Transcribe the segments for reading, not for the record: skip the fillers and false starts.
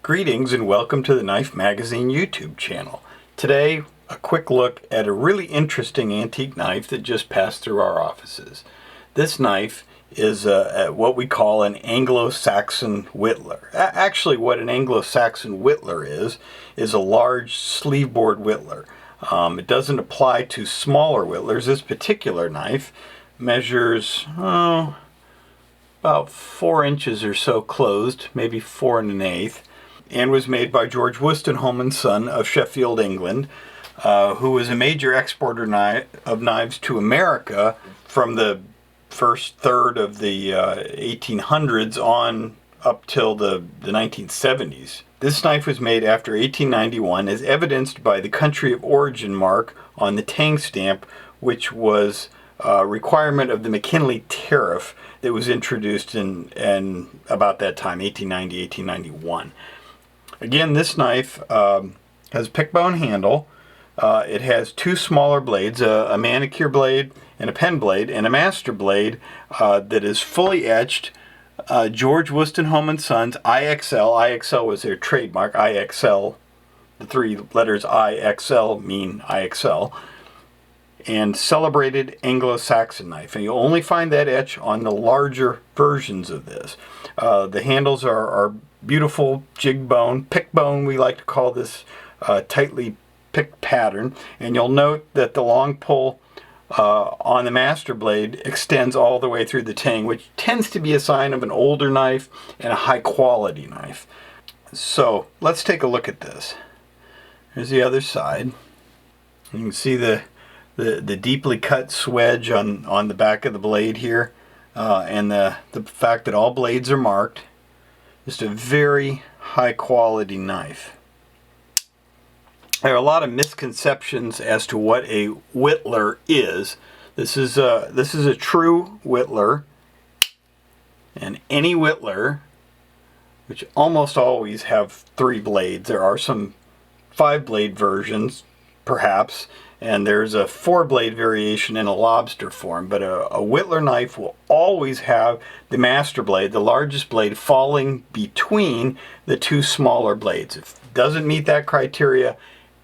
Greetings and welcome to the Knife Magazine YouTube channel. Today, a quick look at a really interesting antique knife that just passed through our offices. This knife is what we call an Anglo-Saxon Whittler. Actually, what an Anglo-Saxon Whittler is a large sleeveboard Whittler. It doesn't apply to smaller Whittlers. This particular knife measures about 4 inches or so closed, maybe 4 1/8, and was made by George Wuston Son of Sheffield, England, who was a major exporter of knives to America from the first third of the 1800s on up till the 1970s. This knife was made after 1891 as evidenced by the country of origin mark on the tang stamp, which was a requirement of the McKinley tariff that was introduced in about that time, 1890, 1891. Again, this knife has a pickbone handle. It has 2 smaller blades, a manicure blade and a pen blade, and a master blade that is fully etched. George Wuston Son's IXL. IXL was their trademark. IXL, the 3 letters IXL mean IXL. And celebrated Anglo-Saxon knife. And you only find that etch on the larger versions of this. The handles are beautiful jig bone, pick bone, we like to call this tightly picked pattern. And you'll note that the long pull on the master blade extends all the way through the tang, which tends to be a sign of an older knife and a high quality knife. So let's take a look at this. Here's the other side. You can see the deeply cut swedge on the back of the blade here, and the fact that all blades are marked. Just a very high quality knife. There are a lot of misconceptions as to what a Whittler is. This is a true Whittler, and any Whittler, which almost always have 3 blades. There are some 5-blade versions, perhaps, and there's a 4-blade variation in a lobster form, but a Whittler knife will always have the master blade, the largest blade, falling between the 2 smaller blades. If it doesn't meet that criteria,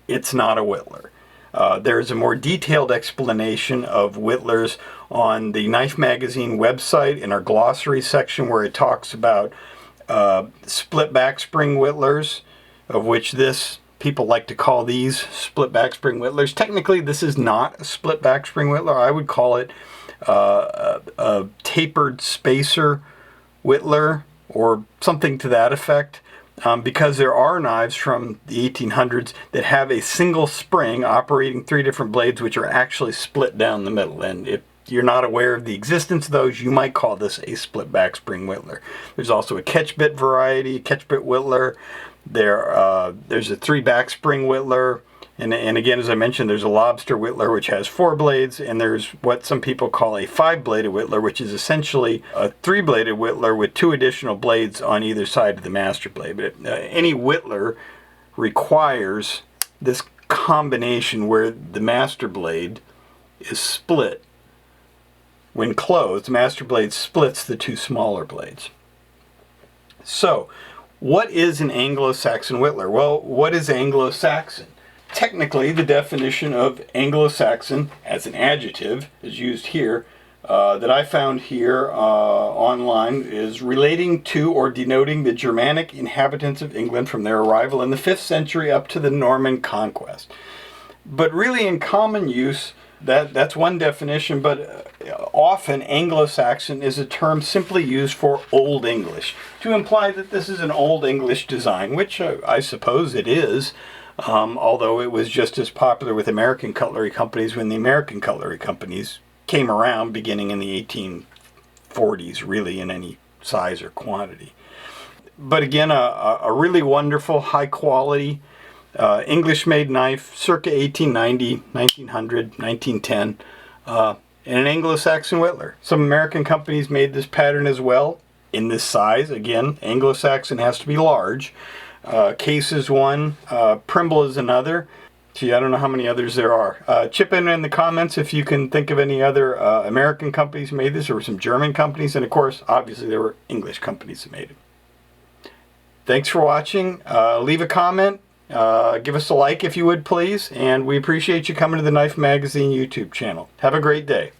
it's not a Whittler. There's a more detailed explanation of Whittlers on the Knife Magazine website in our glossary section, where it talks about split back spring Whittlers, of which people like to call these split back spring Whittlers. Technically, this is not a split back spring Whittler. I would call it a tapered spacer Whittler or something to that effect, because there are knives from the 1800s that have a single spring operating 3 different blades, which are actually split down the middle. And if you're not aware of the existence of those, you might call this a split back spring Whittler. There's also a catch bit variety, catch bit Whittler. There's a 3 back spring Whittler, and again, as I mentioned, there's a lobster Whittler which has 4 blades, and there's what some people call a 5-bladed Whittler, which is essentially a 3-bladed Whittler with 2 additional blades on either side of the master blade. But any Whittler requires this combination where the master blade is split. When closed, the master blade splits the 2 smaller blades. So, what is an Anglo-Saxon Whittler? Well, what is Anglo-Saxon? Technically, the definition of Anglo-Saxon as an adjective is used here, that I found here online, is relating to or denoting the Germanic inhabitants of England from their arrival in the 5th century up to the Norman conquest. But really, in common use, that's one definition, but often Anglo-Saxon is a term simply used for Old English, to imply that this is an Old English design, which I suppose it is, although it was just as popular with American cutlery companies when the American cutlery companies came around, beginning in the 1840s, really, in any size or quantity. But again, a really wonderful, high-quality English-made knife, circa 1890, 1900, 1910, and an Anglo-Saxon Whittler. Some American companies made this pattern as well, in this size. Again, Anglo-Saxon has to be large. Case is one, Primble is another. Gee, I don't know how many others there are. Chip in the comments if you can think of any other American companies made this, or some German companies, and of course, obviously there were English companies that made it. Thanks for watching. Leave a comment. Give us a like if you would, please. And we appreciate you coming to the Knife Magazine YouTube channel. Have a great day.